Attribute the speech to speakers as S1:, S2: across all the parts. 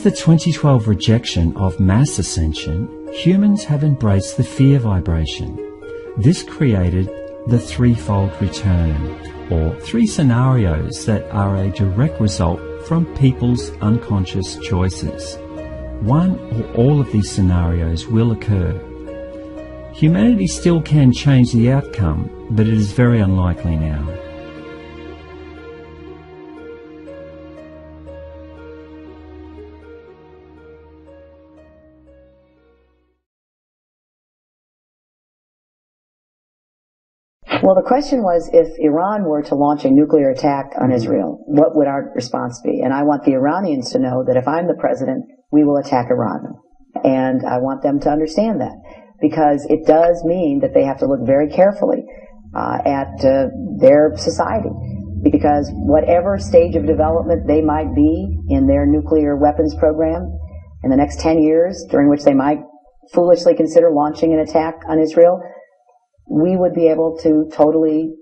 S1: the 2012 rejection of mass ascension, humans have embraced the fear vibration. This created the threefold return, or three scenarios that are a direct result from people's unconscious choices. One or all of these scenarios will occur. Humanity still can change the outcome, but it is very unlikely now.
S2: Well, the question was, if Iran were to launch a nuclear attack on Israel, what would our response be? And I want the Iranians to know that if I'm the president, we will attack Iran. And I want them to understand that, because it does mean that they have to look very carefully at their society. Because whatever stage of development they might be in their nuclear weapons program in the next 10 years, during which they might foolishly consider launching an attack on Israel, we would be able to totally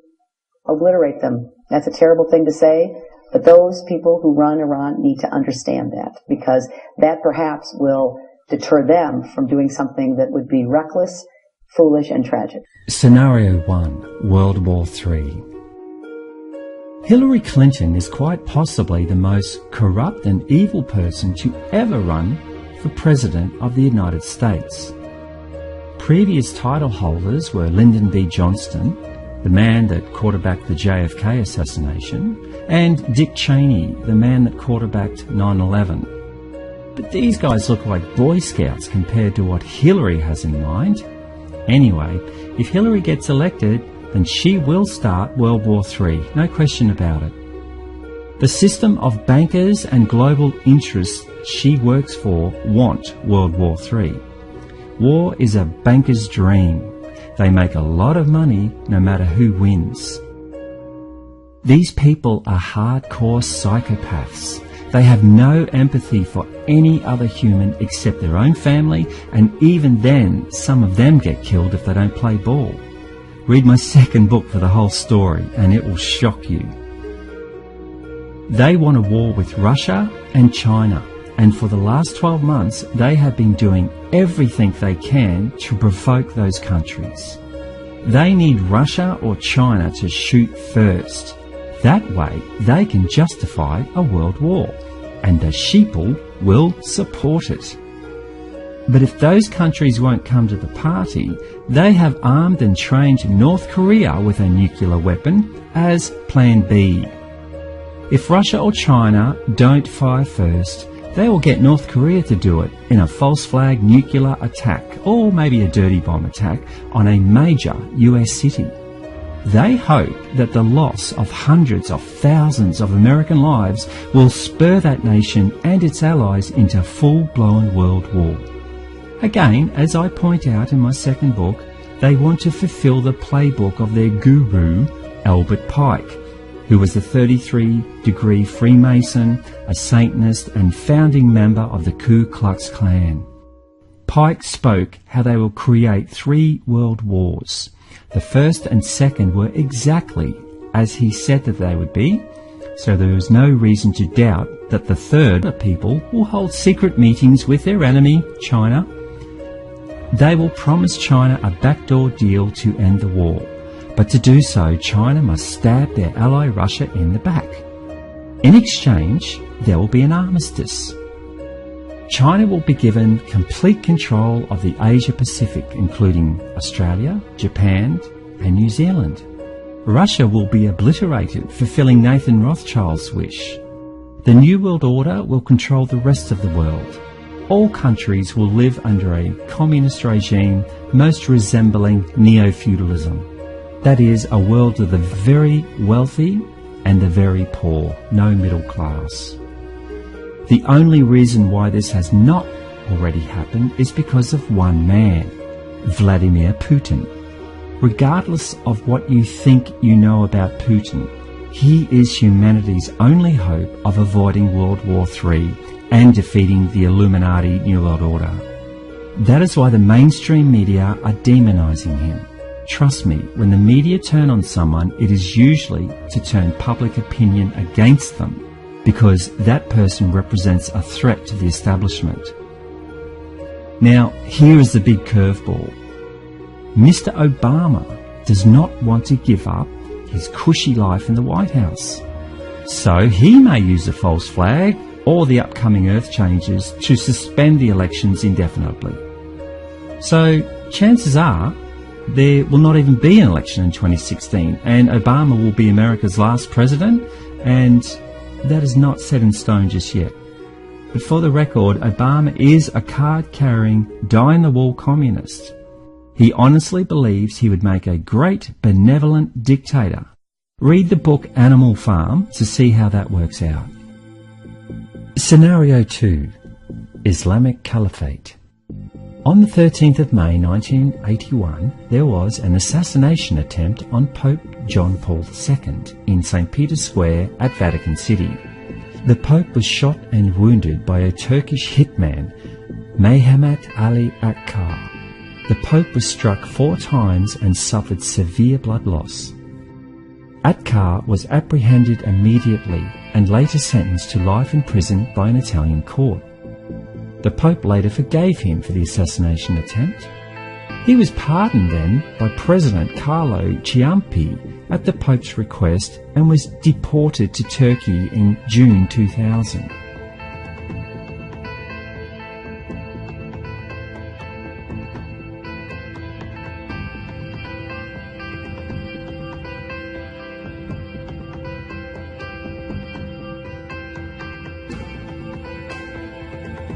S2: obliterate them. That's a terrible thing to say, but those people who run Iran need to understand that, because that perhaps will deter them from doing something that would be reckless, foolish, and tragic.
S1: Scenario 1, World War III. Hillary Clinton is quite possibly the most corrupt and evil person to ever run for President of the United States. Previous title holders were Lyndon B. Johnson, the man that quarterbacked the JFK assassination, and Dick Cheney, the man that quarterbacked 9/11. But these guys look like Boy Scouts compared to what Hillary has in mind. Anyway, if Hillary gets elected, then she will start World War III, no question about it. The system of bankers and global interests she works for want World War III. War is a banker's dream. They make a lot of money no matter who wins. These people are hardcore psychopaths. They have no empathy for any other human except their own family, and even then, some of them get killed if they don't play ball. Read my second book for the whole story, and it will shock you. They want a war with Russia and China, and for the last 12 months, they have been doing everything they can to provoke those countries. They need Russia or China to shoot first. That way, they can justify a world war, and the sheeple will support it. But if those countries won't come to the party, they have armed and trained North Korea with a nuclear weapon as Plan B. If Russia or China don't fire first, they will get North Korea to do it in a false flag nuclear attack, or maybe a dirty bomb attack, on a major US city. They hope that the loss of hundreds of thousands of American lives will spur that nation and its allies into full-blown world war. Again, as I point out in my second book, they want to fulfill the playbook of their guru, Albert Pike, who was a 33-degree Freemason, a Satanist, and founding member of the Ku Klux Klan. Pike spoke how they will create 3 world wars. The first and second were exactly as he said that they would be, so there is no reason to doubt that the third people will hold secret meetings with their enemy, China. They will promise China a backdoor deal to end the war, but to do so, China must stab their ally Russia in the back. In exchange, there will be an armistice. China will be given complete control of the Asia-Pacific, including Australia, Japan, and New Zealand. Russia will be obliterated, fulfilling Nathan Rothschild's wish. The New World Order will control the rest of the world. All countries will live under a communist regime most resembling neo-feudalism. That is, a world of the very wealthy and the very poor, no middle class. The only reason why this has not already happened is because of one man, Vladimir Putin. Regardless of what you think you know about Putin, he is humanity's only hope of avoiding World War III and defeating the Illuminati New World Order. That is why the mainstream media are demonizing him. Trust me, when the media turn on someone, it is usually to turn public opinion against them. because that person represents a threat to the establishment. Now, here is the big curveball. Mr. Obama does not want to give up his cushy life in the White House. So he may use a false flag or the upcoming earth changes to suspend the elections indefinitely. So chances are there will not even be an election in 2016, and Obama will be America's last president, and that is not set in stone just yet. But for the record, Obama is a card-carrying, die-in-the-wall communist. He honestly believes he would make a great, benevolent dictator. Read the book Animal Farm to see how that works out. Scenario 2. Islamic Caliphate. On the 13th of May 1981, there was an assassination attempt on Pope John Paul II in St. Peter's Square at Vatican City. The Pope was shot and wounded by a Turkish hitman, Mehmet Ali Akkar. The Pope was struck 4 times and suffered severe blood loss. Akkar was apprehended immediately and later sentenced to life in prison by an Italian court. The Pope later forgave him for the assassination attempt. He was pardoned then by President Carlo Ciampi at the Pope's request and was deported to Turkey in June 2000.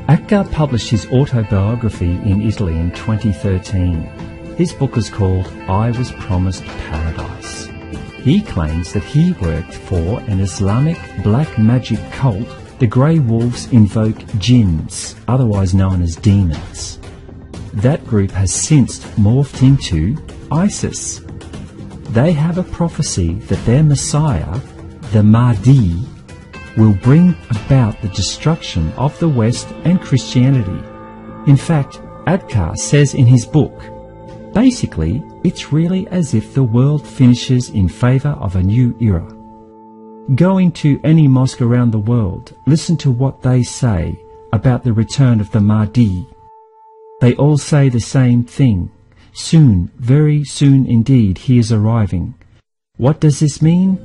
S1: Akkar published his autobiography in Italy in 2013. His book is called I Was Promised Paradise. He claims that he worked for an Islamic black magic cult. The Grey Wolves invoke jinns, otherwise known as demons. That group has since morphed into ISIS. They have a prophecy that their Messiah, the Mahdi, will bring about the destruction of the West and Christianity. In fact, Akkar says in his book, basically, it's really as if the world finishes in favour of a new era. Go into any mosque around the world, listen to what they say about the return of the Mahdi. They all say the same thing. Soon, very soon indeed, he is arriving. What does this mean?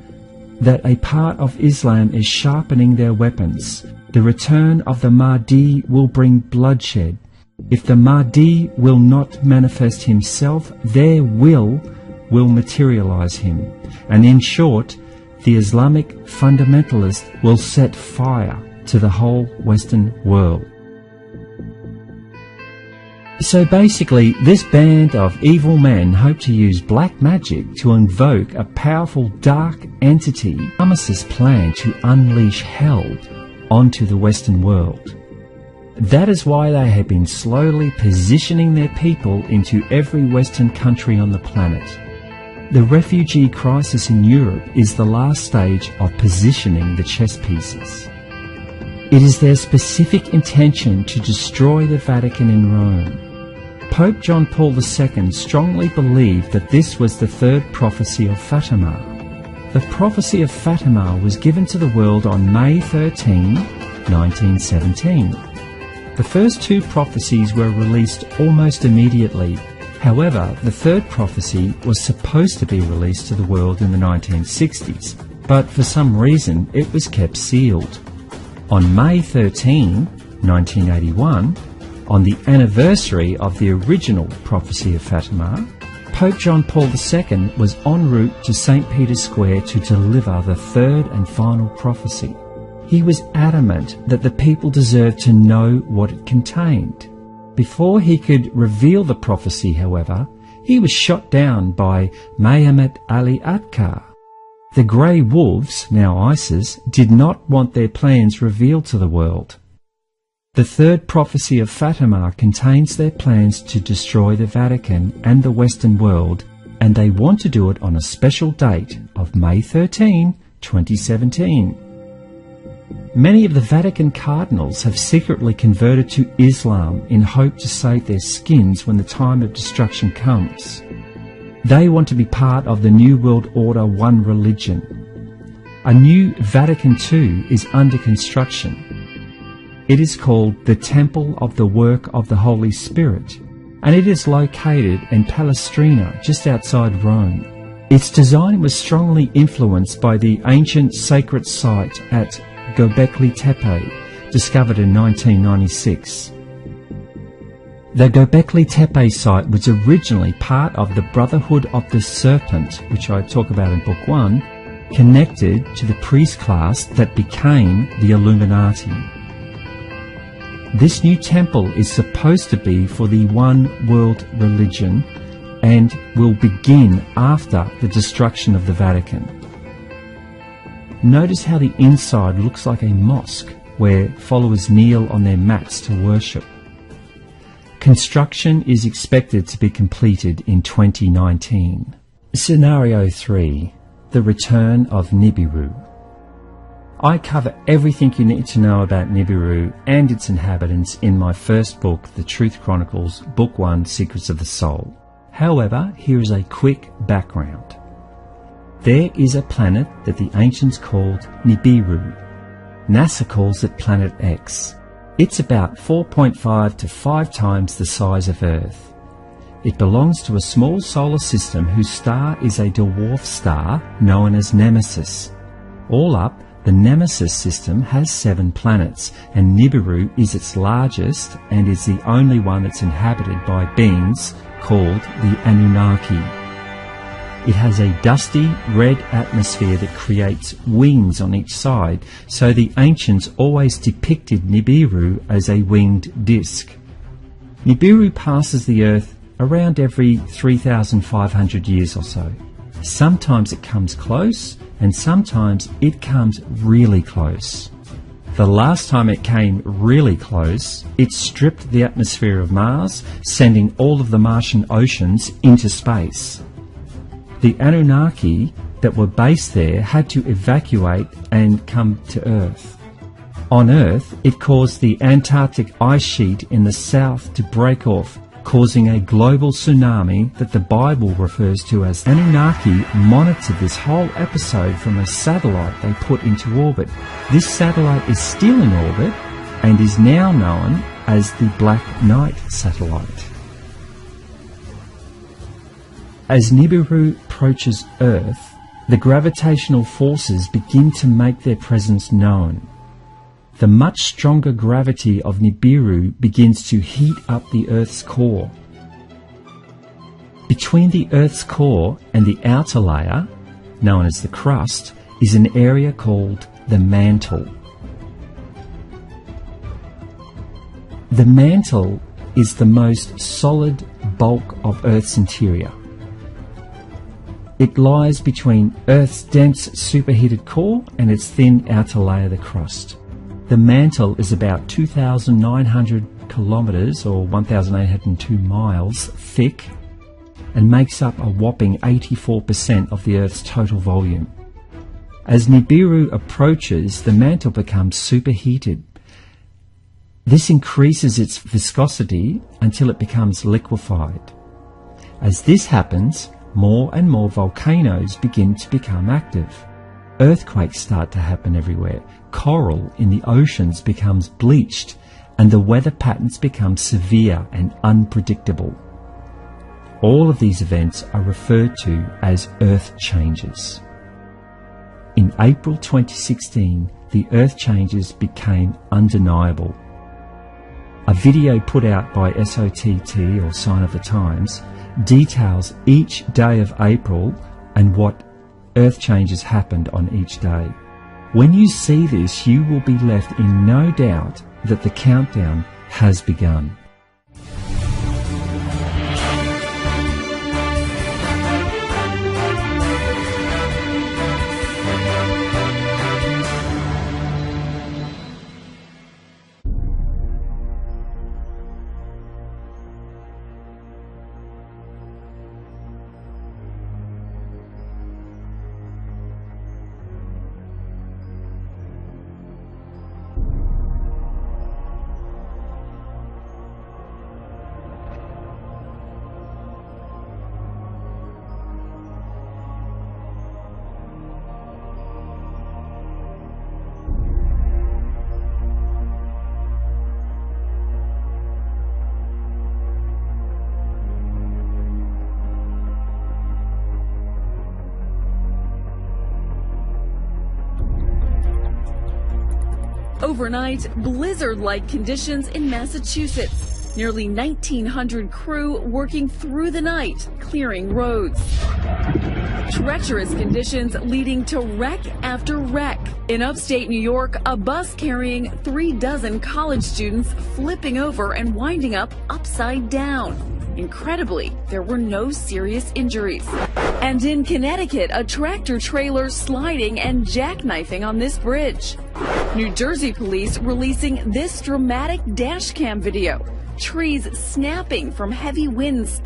S1: That a part of Islam is sharpening their weapons. The return of the Mahdi will bring bloodshed. If the Mahdi will not manifest himself, their will materialize him. And in short, the Islamic fundamentalist will set fire to the whole Western world. So basically, this band of evil men hope to use black magic to invoke a powerful dark entity, Hamas's plan to unleash hell onto the Western world. That is why they have been slowly positioning their people into every Western country on the planet. The refugee crisis in Europe is the last stage of positioning the chess pieces. It is their specific intention to destroy the Vatican in Rome. Pope John Paul II strongly believed that this was the third prophecy of Fatima. The prophecy of Fatima was given to the world on May 13, 1917. The first 2 prophecies were released almost immediately. However, the third prophecy was supposed to be released to the world in the 1960s, but for some reason it was kept sealed. On May 13, 1981, on the anniversary of the original prophecy of Fatima, Pope John Paul II was en route to St. Peter's Square to deliver the third and final prophecy. He was adamant that the people deserved to know what it contained. Before he could reveal the prophecy, however, he was shot down by Mehmet Ali Akkar. The Grey Wolves, now ISIS, did not want their plans revealed to the world. The third prophecy of Fatima contains their plans to destroy the Vatican and the Western world, and they want to do it on a special date of May 13, 2017. Many of the Vatican cardinals have secretly converted to Islam in hope to save their skins when the time of destruction comes. They want to be part of the New World Order One religion. A new Vatican II is under construction. It is called the Temple of the Work of the Holy Spirit, and it is located in Palestrina, just outside Rome. Its design was strongly influenced by the ancient sacred site at Göbekli Tepe, discovered in 1996. The Göbekli Tepe site was originally part of the Brotherhood of the Serpent, which I talk about in Book 1, connected to the priest class that became the Illuminati. This new temple is supposed to be for the one world religion and will begin after the destruction of the Vatican. Notice how the inside looks like a mosque where followers kneel on their mats to worship. Construction is expected to be completed in 2019. Scenario 3. The return of Nibiru. I cover everything you need to know about Nibiru and its inhabitants in my first book, The Truth Chronicles, Book 1, Secrets of the Soul. However, here is a quick background. There is a planet that the ancients called Nibiru. NASA calls it Planet X. It's about 4.5 to 5 times the size of Earth. It belongs to a small solar system whose star is a dwarf star known as Nemesis. All up, the Nemesis system has 7 planets, and Nibiru is its largest and is the only one that's inhabited by beings called the Anunnaki. It has a dusty red atmosphere that creates wings on each side, so the ancients always depicted Nibiru as a winged disk. Nibiru passes the Earth around every 3,500 years or so. Sometimes it comes close, and sometimes it comes really close. The last time it came really close, it stripped the atmosphere of Mars, sending all of the Martian oceans into space. The Anunnaki that were based there had to evacuate and come to Earth. On Earth, it caused the Antarctic ice sheet in the south to break off, causing a global tsunami that the Bible refers to as. Anunnaki monitored this whole episode from a satellite they put into orbit. This satellite is still in orbit and is now known as the Black Knight satellite. As Nibiru approaches Earth, the gravitational forces begin to make their presence known. The much stronger gravity of Nibiru begins to heat up the Earth's core. Between the Earth's core and the outer layer, known as the crust, is an area called the mantle. The mantle is the most solid bulk of Earth's interior. It lies between Earth's dense superheated core and its thin outer layer, the crust. The mantle is about 2,900 kilometres or 1,802 miles thick and makes up a whopping 84% of the Earth's total volume. As Nibiru approaches, the mantle becomes superheated. This increases its viscosity until it becomes liquefied. As this happens, more and more volcanoes begin to become active. Earthquakes start to happen everywhere. Coral in the oceans becomes bleached, and the weather patterns become severe and unpredictable. All of these events are referred to as earth changes. In April 2016, the earth changes became undeniable. A video put out by SOTT, or Sign of the Times, details each day of April and what earth changes happened on each day. When you see this, you will be left in no doubt that the countdown has begun.
S3: Overnight, blizzard-like conditions in Massachusetts. Nearly 1,900 crew working through the night, clearing roads. Treacherous conditions leading to wreck after wreck. In upstate New York, a bus carrying 36 college students flipping over and winding up upside down. Incredibly, there were no serious injuries. And in Connecticut, a tractor trailer sliding and jackknifing on this bridge. New Jersey police releasing this dramatic dash cam video. Trees snapping from heavy winds.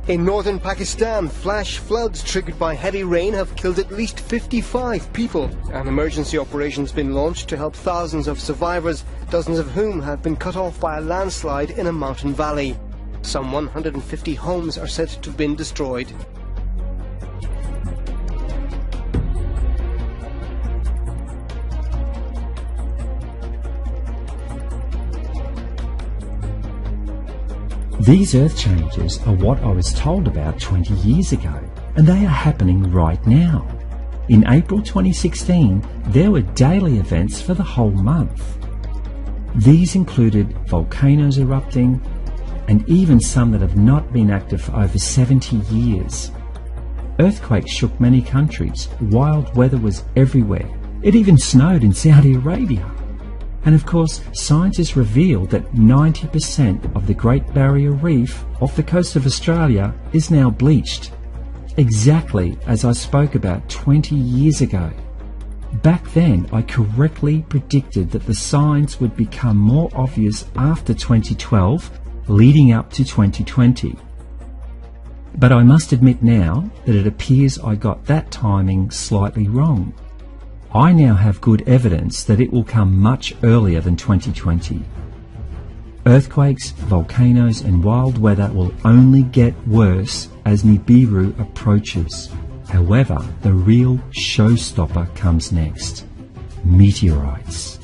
S4: In northern Pakistan, flash floods triggered by heavy rain have killed at least 55 people. An emergency operation has been launched to help thousands of survivors, dozens of whom have been cut off by a landslide in a mountain valley. Some 150 homes are said to have been destroyed.
S1: These earth changes are what I was told about 20 years ago, and they are happening right now. In April 2016, there were daily events for the whole month. These included volcanoes erupting, and even some that have not been active for over 70 years. Earthquakes shook many countries, wild weather was everywhere. It even snowed in Saudi Arabia. And of course, scientists revealed that 90% of the Great Barrier Reef off the coast of Australia is now bleached, exactly as I spoke about 20 years ago. Back then, I correctly predicted that the signs would become more obvious after 2012, leading up to 2020. But I must admit now that it appears I got that timing slightly wrong. I now have good evidence that it will come much earlier than 2020. Earthquakes, volcanoes and wild weather will only get worse as Nibiru approaches. However, the real showstopper comes next: meteorites.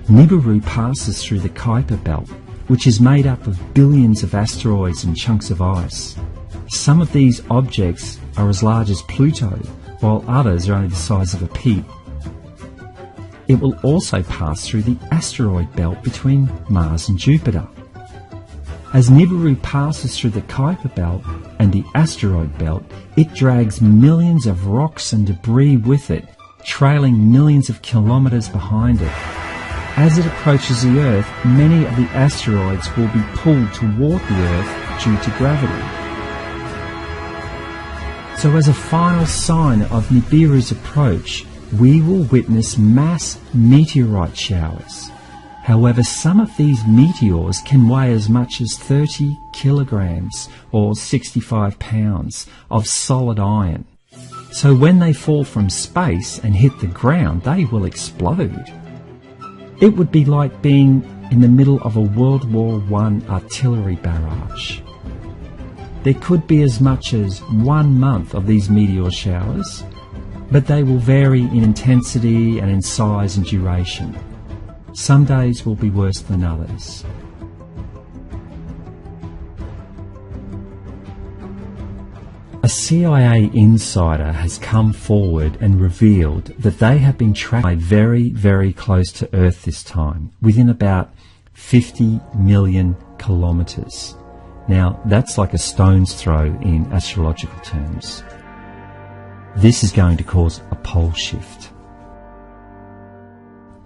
S1: Nibiru passes through the Kuiper Belt, which is made up of billions of asteroids and chunks of ice. Some of these objects are as large as Pluto, while others are only the size of a pea. It will also pass through the asteroid belt between Mars and Jupiter. As Nibiru passes through the Kuiper Belt and the asteroid belt, it drags millions of rocks and debris with it, trailing millions of kilometres behind it. As it approaches the Earth, many of the asteroids will be pulled toward the Earth due to gravity. So as a final sign of Nibiru's approach, we will witness mass meteorite showers. However, some of these meteors can weigh as much as 30 kilograms or 65 pounds of solid iron. So when they fall from space and hit the ground, they will explode. It would be like being in the middle of a World War I artillery barrage. There could be as much as 1 month of these meteor showers, but they will vary in intensity and in size and duration. Some days will be worse than others. A CIA insider has come forward and revealed that they have been tracked very, very close to Earth this time, within about 50 million kilometres. Now, that's like a stone's throw in astrological terms. This is going to cause a pole shift.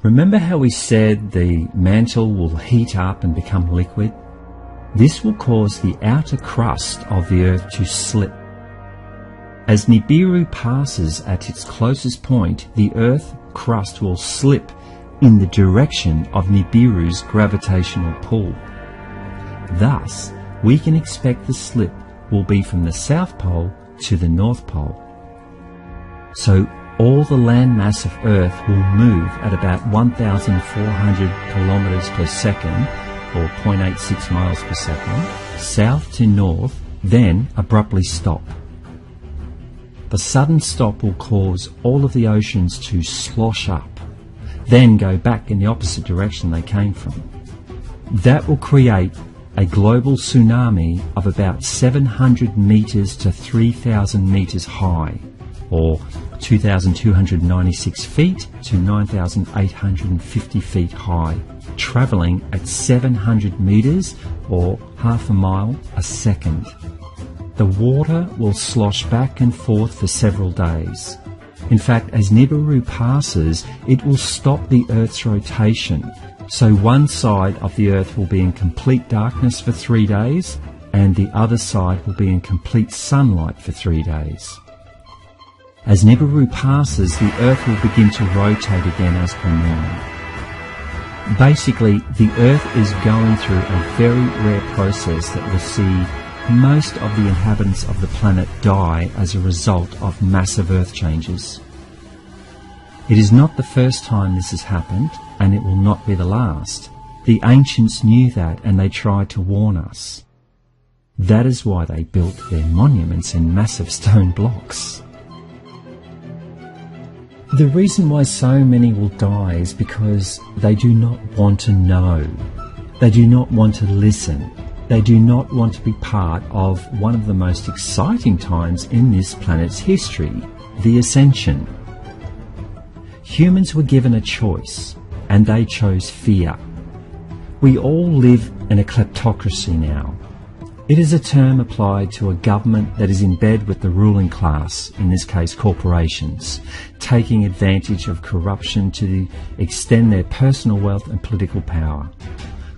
S1: Remember how we said the mantle will heat up and become liquid? This will cause the outer crust of the Earth to slip. As Nibiru passes at its closest point, the Earth crust will slip in the direction of Nibiru's gravitational pull. Thus, we can expect the slip will be from the South Pole to the North Pole. So all the landmass of Earth will move at about 1,400 kilometres per second, or 0.86 miles per second, south to north, then abruptly stop. The sudden stop will cause all of the oceans to slosh up, then go back in the opposite direction they came from. That will create a global tsunami of about 700 metres to 3,000 metres high, or 2,296 feet to 9,850 feet high, travelling at 700 metres or half a mile a second. The water will slosh back and forth for several days. In fact, as Nibiru passes, it will stop the Earth's rotation. So one side of the Earth will be in complete darkness for 3 days, and the other side will be in complete sunlight for 3 days. As Nibiru passes, the Earth will begin to rotate again as per normal. Basically, the Earth is going through a very rare process that will see most of the inhabitants of the planet die as a result of massive Earth changes. It is not the first time this has happened, and it will not be the last. The ancients knew that, and they tried to warn us. That is why they built their monuments in massive stone blocks. The reason why so many will die is because they do not want to know. They do not want to listen. They do not want to be part of one of the most exciting times in this planet's history, the Ascension. Humans were given a choice, and they chose fear. We all live in a kleptocracy now. It is a term applied to a government that is in bed with the ruling class, in this case corporations, taking advantage of corruption to extend their personal wealth and political power.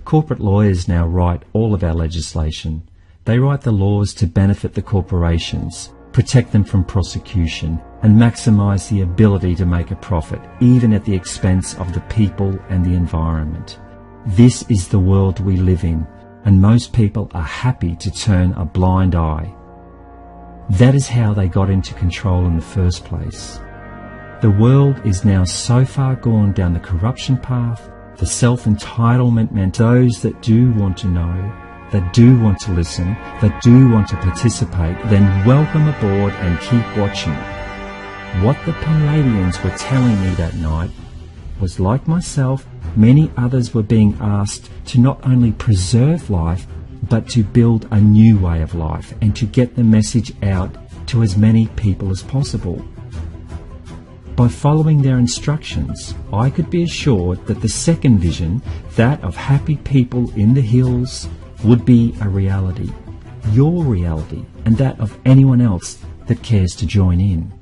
S1: Corporate lawyers now write all of our legislation. They write the laws to benefit the corporations, protect them from prosecution, and maximise the ability to make a profit, even at the expense of the people and the environment. This is the world we live in, and most people are happy to turn a blind eye. That is how they got into control in the first place. The world is now so far gone down the corruption path. The self-entitlement meant those that do want to know, that do want to listen, that do want to participate, then welcome aboard and keep watching. What the Palladians were telling me that night was, like myself, many others were being asked to not only preserve life, but to build a new way of life and to get the message out to as many people as possible. By following their instructions, I could be assured that the second vision, that of happy people in the hills, would be a reality. Your reality, and that of anyone else that cares to join in.